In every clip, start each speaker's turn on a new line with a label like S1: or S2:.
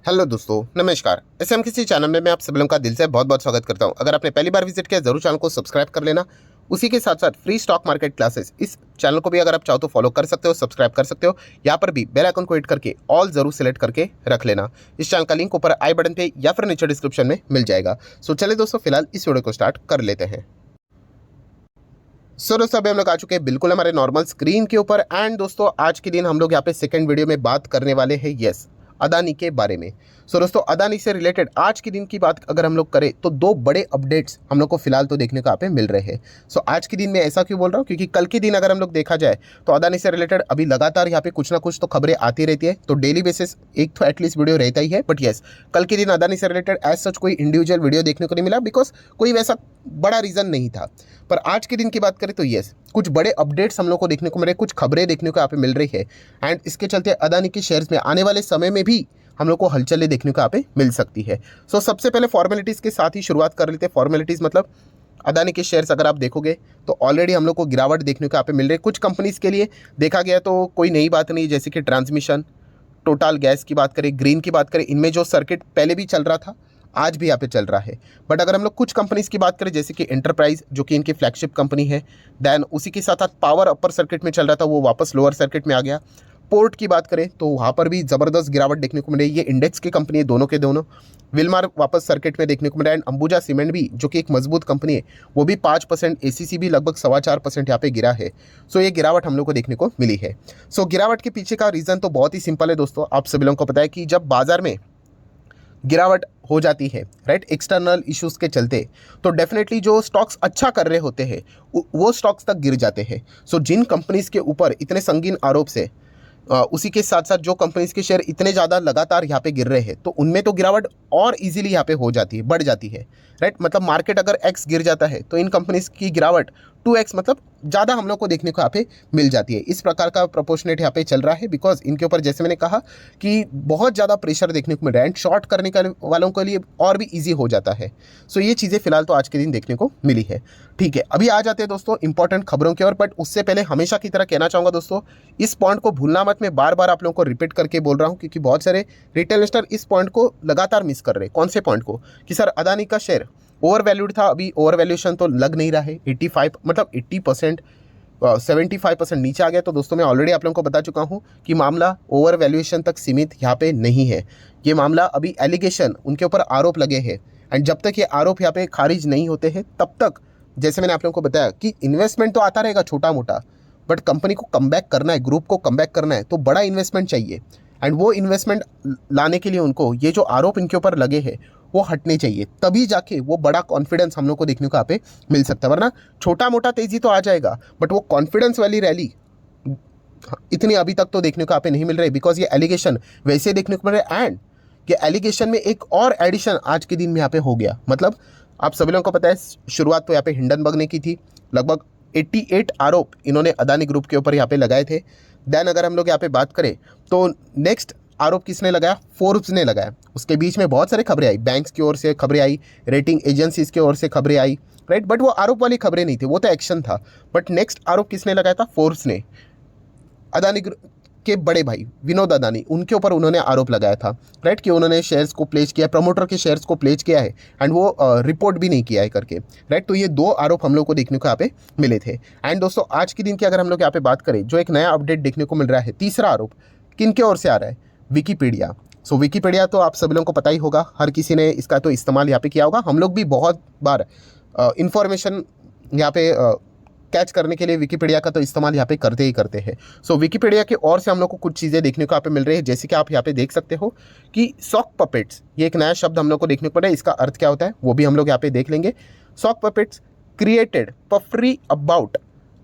S1: Hello दोस्तों, नमस्कार। SM किसी चैनल में मैं आप सभी लोगों का दिल से बहुत बहुत स्वागत करता हूं। अगर आपने पहली बार विजिट किया जरूर चैनल को सब्सक्राइब कर लेना। उसी के साथ साथ फ्री स्टॉक मार्केट क्लासेस इस चैनल को भी अगर आप चाहो तो फॉलो कर सकते हो, सब्सक्राइब कर सकते हो। यहाँ पर भी बेल आइकन को हिट करके ऑल जरूर सेलेक्ट करके रख लेना। इस चैनल का लिंक ऊपर आई बटन पे या फिर नीचे डिस्क्रिप्शन में मिल जाएगा। सो चलिए दोस्तों, फिलहाल इस वीडियो को स्टार्ट कर लेते हैं। सो दोस्तों, अभी हम लोग आ चुके हैं बिल्कुल हमारे नॉर्मल स्क्रीन के ऊपर। एंड दोस्तों, आज के दिन हम लोग यहाँ पे सेकंड वीडियो में बात करने वाले हैं अदानी के बारे में। सो दोस्तों, अदानी से रिलेटेड आज के दिन की बात अगर हम लोग करें तो दो बड़े अपडेट्स हम लोग को फिलहाल तो देखने को यहाँ पे मिल रहे हैं। सो आज के दिन में ऐसा क्यों बोल रहा हूँ, क्योंकि कल के दिन अगर हम लोग देखा जाए तो अदानी से रिलेटेड अभी लगातार यहाँ पे कुछ ना कुछ तो खबरें आती रहती है। तो डेली बेसिस एक तो एटलीस्ट वीडियो रहता ही है। बट यस, कल के दिन अदानी से रिलेटेड एज सच कोई इंडिविजुअल वीडियो देखने को नहीं मिला, बिकॉज कोई वैसा बड़ा रीजन नहीं था। पर आज के दिन की बात करें तो यस, कुछ बड़े अपडेट्स हम लोग को देखने को मिल रहे, कुछ खबरें देखने को यहाँ पे मिल रही है। एंड इसके चलते अदानी के शेयर्स में आने वाले समय में भी हम लोग को हलचलें देखने को यहाँ पे मिल सकती है। सो सबसे पहले फॉर्मेलिटीज़ के साथ ही शुरुआत कर लेते हैं। फॉर्मेलिटीज़ मतलब अदानी के शेयर्स अगर आप देखोगे तो ऑलरेडी हम लोग को गिरावट देखने को यहाँ पे मिल रही है। कुछ कंपनीज़ के लिए देखा गया तो कोई नई बात नहीं, जैसे कि ट्रांसमिशन, टोटल गैस की बात करें, ग्रीन की बात करें, इनमें जो सर्किट पहले भी चल रहा था आज भी यहाँ पे चल रहा है। बट अगर हम लोग कुछ कंपनीज़ की बात करें, जैसे कि एंटरप्राइज जो कि इनकी फ्लैगशिप कंपनी है, देन उसी के साथ साथ पावर अपर सर्किट में चल रहा था वो वापस लोअर सर्किट में आ गया। पोर्ट की बात करें तो वहाँ पर भी ज़बरदस्त गिरावट देखने को मिली। ये इंडेक्स की कंपनी है दोनों के दोनों। विलमार वापस सर्किट में देखने को मिला। एंड अंबुजा सीमेंट भी जो कि एक मजबूत कंपनी है वो भी 5%, एसीसी भी लगभग 4.25% यहाँ पे गिरा है। सो ये गिरावट हम लोग को देखने को मिली है। सो गिरावट के पीछे का रीज़न तो बहुत ही सिंपल है दोस्तों। आप सभी लोगों को पता है कि जब बाजार में गिरावट हो जाती है, राइट, एक्सटर्नल इश्यूज़ के चलते, तो डेफिनेटली जो स्टॉक्स अच्छा कर रहे होते हैं वो स्टॉक्स तक गिर जाते हैं। सो जिन कंपनीज़ के ऊपर इतने संगीन आरोप से उसी के साथ साथ जो कंपनीज के शेयर इतने ज़्यादा लगातार यहाँ पे गिर रहे हैं तो उनमें तो गिरावट और इजीली यहाँ पे हो जाती है, बढ़ जाती है, राइट। मतलब मार्केट अगर एक्स गिर जाता है तो इन कंपनीज की गिरावट 2x मतलब ज़्यादा हम लोग को देखने को यहाँ पे मिल जाती है। इस प्रकार का प्रोपोर्शनेट यहाँ पे चल रहा है, बिकॉज इनके ऊपर जैसे मैंने कहा कि बहुत ज़्यादा प्रेशर देखने को मिल रहा है। एंड शॉर्ट करने का वालों के लिए और भी ईजी हो जाता है। सो ये चीज़ें फिलहाल तो आज के दिन देखने को मिली है। ठीक है, अभी आ जाते हैं दोस्तों इंपॉर्टेंट खबरों की ओर। बट उससे पहले हमेशा की तरह कहना चाहूँगा दोस्तों, इस पॉइंट को भूलना मत। मैं बार बार आप लोगों को रिपीट करके बोल रहा हूँ, क्योंकि बहुत सारे रिटेल इन्वेस्टर इस पॉइंट को लगातार मिस कर रहे हैं। कौन से पॉइंट को, कि सर अदानी का शेयर ओवर वैल्यूड था। अभी ओवर वैल्यूएशन तो लग नहीं रहा है। 85 मतलब 80%, 75% नीचे आ गया। तो दोस्तों मैं ऑलरेडी आप लोगों को बता चुका हूँ कि मामला ओवर वैल्यूएशन तक सीमित यहाँ पे नहीं है। ये मामला अभी एलिगेशन, उनके ऊपर आरोप लगे हैं। एंड जब तक ये आरोप यहाँ पे खारिज नहीं होते हैं तब तक, जैसे मैंने आप लोगों को बताया कि इन्वेस्टमेंट तो आता रहेगा छोटा मोटा, बट कंपनी को कमबैक करना है, ग्रुप को कमबैक करना है तो बड़ा इन्वेस्टमेंट चाहिए। एंड वो इन्वेस्टमेंट लाने के लिए उनको ये जो आरोप इनके ऊपर लगे हैं वो हटने चाहिए, तभी जाके वो बड़ा कॉन्फिडेंस हम लोग को देखने को यहाँ पे मिल सकता है। वरना छोटा मोटा तेजी तो आ जाएगा, बट वो कॉन्फिडेंस वाली रैली इतनी अभी तक तो देखने को यहाँ पे नहीं मिल रही, बिकॉज ये एलिगेशन वैसे देखने को मिल रहा है। एंड ये एलिगेशन में एक और एडिशन आज के दिन में यहाँ पे हो गया। मतलब आप सभी लोगों को पता है शुरुआत तो यहाँ पे हिंडनबर्ग ने की थी। लगभग 88 आरोप इन्होंने अदानी ग्रुप के ऊपर यहाँ पे लगाए थे। देन अगर हम लोग यहाँ पे बात करें तो नेक्स्ट आरोप किसने लगाया, फोर्ब्स ने लगाया। उसके बीच में बहुत सारी खबरें आई, बैंक्स की ओर से खबरें आई, रेटिंग एजेंसीज की ओर से खबरें आई, राइट। बट वो आरोप वाली खबरें नहीं थी, वो तो एक्शन था। बट नेक्स्ट आरोप किसने लगाया था, फोर्ब्स ने। अदानी के बड़े भाई विनोद अदानी, उनके ऊपर उन्होंने आरोप लगाया था, राइट, कि उन्होंने शेयर्स को प्लेज किया, प्रमोटर के शेयर्स को प्लेज किया है एंड वो रिपोर्ट भी नहीं किया है करके, राइट। तो ये दो आरोप हम लोग को देखने को यहाँ पे मिले थे। एंड दोस्तों आज के दिन की अगर हम लोग यहाँ पे बात करें, जो एक नया अपडेट देखने को मिल रहा है, तीसरा आरोप किन के ओर से आ रहा है, विकीपीडिया। सो विकीपीडिया तो आप सभी लोगों को पता ही होगा, हर किसी ने इसका तो इस्तेमाल यहाँ पे किया होगा। हम लोग भी बहुत बार इंफॉर्मेशन यहाँ पे कैच करने के लिए विकीपीडिया का तो इस्तेमाल यहाँ पे करते ही करते हैं। सो विकीपीडिया की ओर से हम लोग को कुछ चीज़ें देखने को यहाँ पे मिल रही है, जैसे कि आप यहाँ पे देख सकते हो कि सॉक पपेट्स, ये एक नया शब्द हम लोग को देखने को मिल रहा है। इसका अर्थ क्या होता है वो भी हम लोग यहाँ पे देख लेंगे। Sock puppets created puffery about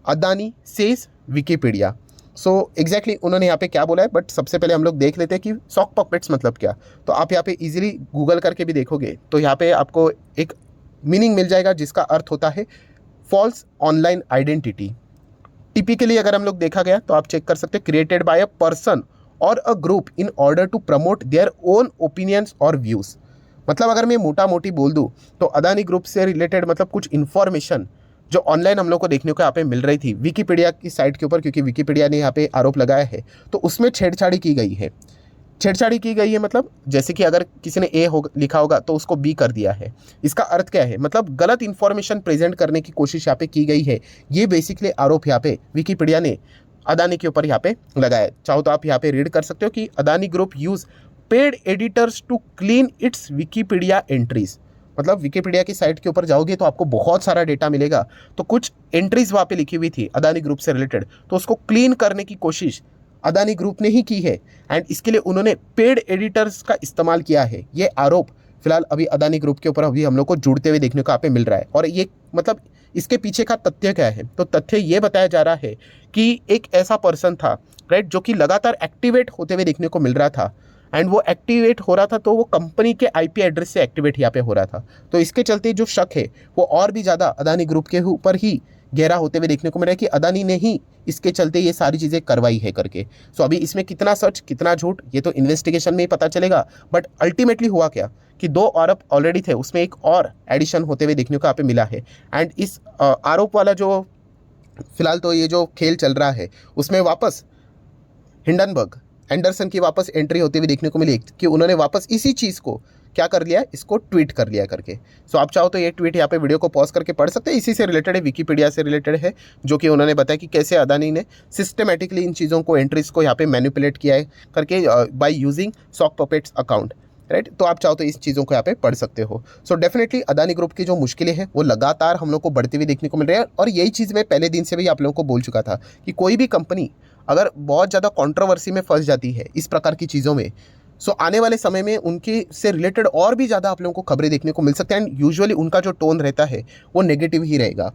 S1: Adani says Wikipedia. So exactly उन्होंने यहाँ पे क्या बोला है, बट सबसे पहले हम लोग देख लेते हैं कि सॉक पपेट्स मतलब क्या। तो आप यहाँ पे इजीली गूगल करके भी देखोगे तो यहाँ पे आपको एक मीनिंग मिल जाएगा, जिसका अर्थ होता है फॉल्स ऑनलाइन आइडेंटिटी। टिपिकली अगर हम लोग देखा गया तो आप चेक कर सकते हैं, क्रिएटेड बाय अ पर्सन और a group in order to promote their own opinions और व्यूज़। मतलब अगर मैं मोटा मोटी बोल दूँ तो अदानी ग्रुप से रिलेटेड मतलब कुछ इन्फॉर्मेशन जो ऑनलाइन हम लोग को देखने को यहाँ पे मिल रही थी विकीपीडिया की साइट के ऊपर, क्योंकि विकीपीडिया ने यहाँ पे आरोप लगाया है, तो उसमें छेड़छाड़ी की गई है। छेड़छाड़ी की गई है, मतलब जैसे कि अगर किसी ने ए लिखा होगा तो उसको बी कर दिया है। इसका अर्थ क्या है, मतलब गलत इंफॉर्मेशन प्रेजेंट करने की कोशिश यहाँ पे की गई है। ये बेसिकली आरोप यहाँ पे विकिपीडिया ने अदानी के ऊपर यहाँ पे लगाया। चाहो तो आप यहाँ पे रीड कर सकते हो कि Adani group use paid editors to clean its Wikipedia entries. मतलब विकिपीडिया की साइट के ऊपर जाओगे तो आपको बहुत सारा डेटा मिलेगा। तो कुछ एंट्रीज वहाँ पे लिखी हुई थी अदानी ग्रुप से रिलेटेड, तो उसको क्लीन करने की कोशिश अदानी ग्रुप ने ही की है एंड इसके लिए उन्होंने पेड एडिटर्स का इस्तेमाल किया है। ये आरोप फिलहाल अभी अदानी ग्रुप के ऊपर अभी हम लोग को जुड़ते हुए देखने को यहाँ पे मिल रहा है। और ये मतलब इसके पीछे का तथ्य क्या है, तो तथ्य ये बताया जा रहा है कि एक ऐसा पर्सन था, राइट, जो कि लगातार एक्टिवेट होते हुए देखने को मिल रहा था एंड वो एक्टिवेट हो रहा था तो वो कंपनी के आईपी एड्रेस से एक्टिवेट यहाँ पे हो रहा था। तो इसके चलते जो शक है वो और भी ज़्यादा अदानी ग्रुप के ऊपर ही गहरा होते हुए देखने को मिल रहा है कि अदानी ने ही इसके चलते ये सारी चीज़ें करवाई है करके। सो अभी इसमें कितना सच कितना झूठ ये तो इन्वेस्टिगेशन में ही पता चलेगा। बट अल्टीमेटली हुआ क्या कि 2 आरोप ऑलरेडी थे, उसमें एक और एडिशन होते हुए देखने को यहाँ पे मिला है। एंड इस आरोप वाला जो फिलहाल तो ये जो खेल चल रहा है उसमें वापस हिंडनबर्ग एंडरसन की वापस एंट्री होती हुई देखने को मिली कि उन्होंने वापस इसी चीज़ को क्या कर लिया, इसको ट्वीट कर लिया करके। सो आप चाहो तो ये ट्वीट यहाँ पे वीडियो को पॉज करके पढ़ सकते हैं। इसी से रिलेटेड है, विकिपीडिया से रिलेटेड है, जो कि उन्होंने बताया कि कैसे अदानी ने सिस्टमेटिकली इन चीज़ों को एंट्रीज को यहाँ पे मैनिपुलेट किया है करके by using sock puppets account, right. तो आप चाहो तो इस चीज़ों को यहाँ पे पढ़ सकते हो। सो डेफिनेटली अदानी ग्रुप की जो मुश्किलें हैं वो लगातार हम लोग को बढ़ती हुई देखने को मिल रही है। और यही चीज़ मैं पहले दिन से भी आप लोगों को बोल चुका था कि कोई भी कंपनी अगर बहुत ज़्यादा कंट्रोवर्सी में फंस जाती है इस प्रकार की चीज़ों में, सो आने वाले समय में उनके से रिलेटेड और भी ज़्यादा आप लोगों को खबरें देखने को मिल सकते हैं एंड यूजुअली उनका जो टोन रहता है वो नेगेटिव ही रहेगा।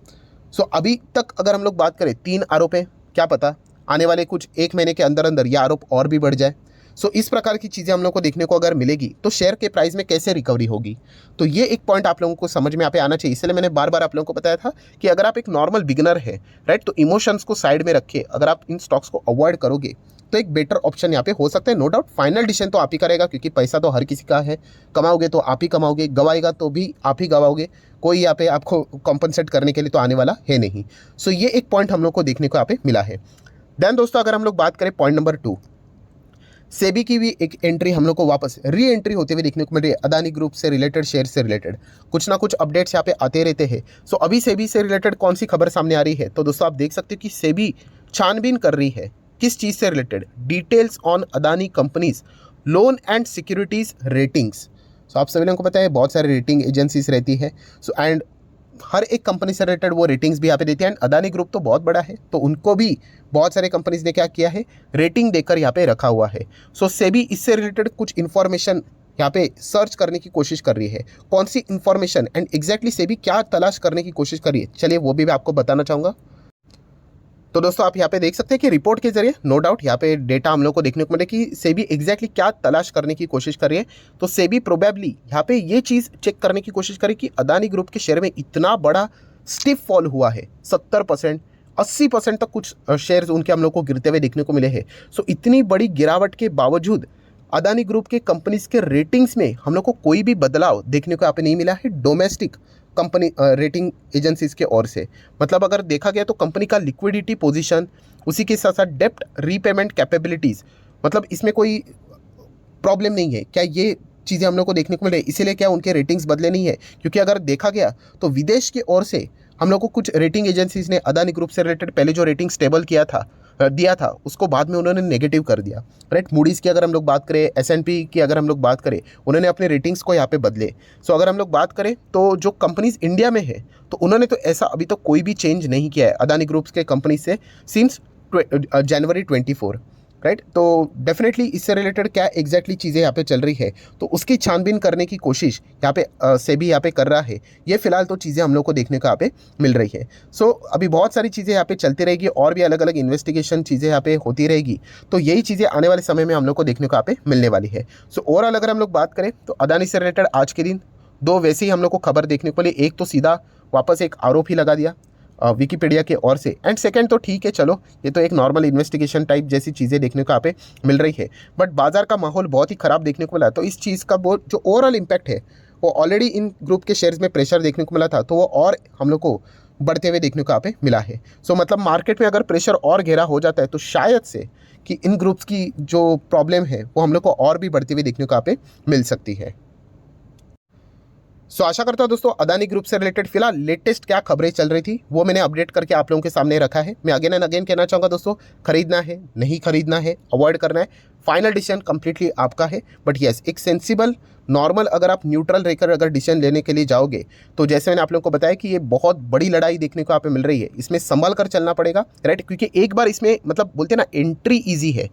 S1: सो अभी तक अगर हम लोग बात करें 3 आरोप हैं, क्या पता आने वाले कुछ 1 महीने के अंदर अंदर ये आरोप और भी बढ़ जाए। सो इस प्रकार की चीज़ें हम लोग को देखने को अगर मिलेगी तो शेयर के प्राइस में कैसे रिकवरी होगी, तो ये एक पॉइंट आप लोगों को समझ में यहाँ पे आना चाहिए। इसलिए मैंने बार बार आप लोगों को बताया था कि अगर आप एक नॉर्मल बिगिनर है, राइट, तो इमोशंस को साइड में रखे अगर आप इन स्टॉक्स को अवॉइड करोगे तो एक बेटर ऑप्शन यहाँ पे हो सकता है। नो डाउट फाइनल डिसीजन तो आप ही करेगा, क्योंकि पैसा तो हर किसी का है, कमाओगे तो आप ही कमाओगे, गवाएगा तो भी आप ही गवाओगे, कोई यहाँ पे आपको कॉम्पनसेट करने के लिए तो आने वाला है नहीं। सो ये एक पॉइंट हम लोग को देखने को यहाँ पे मिला है। देन दोस्तों अगर हम लोग बात करें पॉइंट नंबर 2, सेबी की भी एक एंट्री हम लोग को वापस री एंट्री होते हुए देखने को मिल रही है अदानी ग्रुप से रिलेटेड, शेयर से रिलेटेड कुछ ना कुछ अपडेट्स यहाँ पे आते रहते हैं। सो अभी सेबी से रिलेटेड कौन सी खबर सामने आ रही है, तो दोस्तों आप देख सकते हो कि सेबी छानबीन कर रही है किस चीज़ से related, details on Adani companies loan and securities ratings. So आप सभी लोगों को पता है बहुत सारे रेटिंग एजेंसीज रहती है, सो एंड हर एक कंपनी से रिलेटेड वो रेटिंग्स भी यहाँ पे देती है। एंड अदानी ग्रुप तो बहुत बड़ा है तो उनको भी बहुत सारे कंपनीज ने क्या किया है, रेटिंग देकर यहाँ पे रखा हुआ है। सो सेबी इससे रिलेटेड कुछ इन्फॉर्मेशन यहाँ पे सर्च करने की कोशिश कर रही है। कौन सी इन्फॉर्मेशन एंड एग्जैक्टली सेबी क्या तलाश करने की कोशिश कर रही है, चलिए वो भी मैं आपको बताना चाहूँगा। तो दोस्तों आप यहाँ पे देख सकते हैं कि रिपोर्ट के जरिए नो डाउट यहाँ पे डेटा हम लोग को देखने को मिले कि सेबी एग्जैक्टली क्या तलाश करने की कोशिश कर रही है। तो सेबी प्रोबेबली यहाँ पे ये चीज़ चेक करने की कोशिश करे कि अदानी ग्रुप के शेयर में इतना बड़ा स्टिफ फॉल हुआ है, 70% 80% तक कुछ शेयर्स उनके हम लोग को गिरते हुए देखने को मिले हैं। सो इतनी बड़ी गिरावट के बावजूद अदानी ग्रुप के कंपनीज के रेटिंग्स में हम लोग को कोई भी बदलाव देखने को यहाँ पे नहीं मिला है डोमेस्टिक कंपनी रेटिंग एजेंसीज के ओर से। मतलब अगर देखा गया तो कंपनी का लिक्विडिटी पोजीशन, उसी के साथ साथ डेप्ट रीपेमेंट कैपेबिलिटीज़, मतलब इसमें कोई प्रॉब्लम नहीं है। क्या ये चीज़ें हम लोग को देखने को मिल रही है, इसीलिए क्या उनके रेटिंग्स बदले नहीं है? क्योंकि अगर देखा गया तो विदेश की ओर से हम लोग को कुछ रेटिंग एजेंसीज ने अदानी ग्रुप से रिलेटेड पहले जो रेटिंग स्टेबल दिया था उसको बाद में उन्होंने नेगेटिव कर दिया, राइट। मूडीज़ की अगर हम लोग बात करें, S&P की अगर हम लोग बात करें, उन्होंने अपने रेटिंग्स को यहाँ पे बदले। सो अगर हम लोग बात करें तो जो कंपनीज इंडिया में है तो उन्होंने तो ऐसा अभी तो कोई भी चेंज नहीं किया है अदानी ग्रुप्स के कंपनी से सिंस जनवरी 24, राइट। तो डेफिनेटली इससे रिलेटेड क्या एग्जैक्टली चीज़ें यहाँ पे चल रही है तो उसकी छानबीन करने की कोशिश यहाँ पे सेबी यहाँ पे कर रहा है। ये फिलहाल तो चीज़ें हम लोग को देखने को यहाँ पे मिल रही है। सो अभी बहुत सारी चीज़ें यहाँ पे चलती रहेगी और भी अलग अलग इन्वेस्टिगेशन चीज़ें यहाँ पे होती रहेगी, तो यही चीज़ें आने वाले समय में हम लोग को देखने को यहाँ पे मिलने वाली है। सो ओवरऑल अगर हम लोग बात करें तो अदानी से रिलेटेड आज के दिन 2 वैसे ही हम लोग को खबर देखने को मिली। एक तो सीधा वापस एक आरोप ही लगा दिया विकिपीडिया के ओर से, एंड सेकंड तो ठीक है, चलो ये तो एक नॉर्मल इन्वेस्टिगेशन टाइप जैसी चीज़ें देखने को यहाँ पे मिल रही है। बट बाजार का माहौल बहुत ही ख़राब देखने को मिला, तो इस चीज़ का बहुत जो ओवरऑल इम्पैक्ट है वो ऑलरेडी इन ग्रुप के शेयर्स में प्रेशर देखने को मिला था, तो वो और हम लोग को बढ़ते हुए देखने को यहाँ पे मिला है। सो मतलब मार्केट में अगर प्रेशर और गहरा हो जाता है तो शायद से कि इन ग्रुप्स की जो प्रॉब्लम है वो हम लोग को और भी बढ़ती हुई देखने को यहाँ पे मिल सकती है। आशा करता हूँ दोस्तों अदानी ग्रुप से रिलेटेड फिलहाल लेटेस्ट क्या खबरें चल रही थी वो मैंने अपडेट करके आप लोगों के सामने रखा है। मैं अगेन एंड अगेन कहना चाहूँगा दोस्तों, खरीदना है नहीं खरीदना है, अवॉइड करना है, फाइनल डिसीजन कंप्लीटली आपका है। बट यस, एक सेंसिबल नॉर्मल अगर आप न्यूट्रल रहकर अगर डिसीजन लेने के लिए जाओगे तो जैसे मैंने आप लोगों को बताया कि ये बहुत बड़ी लड़ाई देखने को यहाँ पे मिल रही है, इसमें संभल कर चलना पड़ेगा, राइट। क्योंकि एक बार इसमें मतलब बोलते हैं ना, एंट्री ईजी है,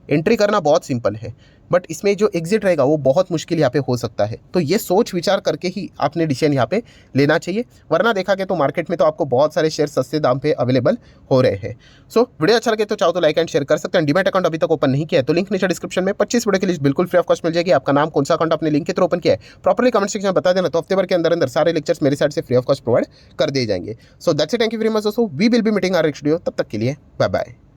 S1: एंट्री करना बहुत सिंपल है, बट इसमें जो एग्जिट रहेगा वो बहुत मुश्किल यहाँ पे हो सकता है। तो ये सोच विचार करके ही आपने डिसीजन यहाँ पे लेना चाहिए, वरना देखा गया तो मार्केट में तो आपको बहुत सारे शेयर सस्ते दाम पे अवेलेबल हो रहे हैं। वीडियो अच्छा लगे तो चाहो तो लाइक एंड शेयर कर सकते हैं। डीमैट अकाउंट अभी तक ओपन नहीं किया है तो लिंक नीचे डिस्क्रिप्शन में 25 वीडियो की लिस्ट बिल्कुल फ्री ऑफ कॉस्ट मिल जाएगी। आपका नाम, कौन सा अकाउंट अपने लिंक के थ्रू ओपन किया है, प्रॉपर्ली कमेंट सेक्शन में बता देना, तो हफ्ते भर के अंदर अंदर सारे लेक्चर्स मेरे साइड से फ्री ऑफ कॉस्ट प्रोवाइड कर दिए जाएंगे। So that's it, thank you very much दोस्तों, we will be meeting our next video, तब तक के लिए बाय बाय।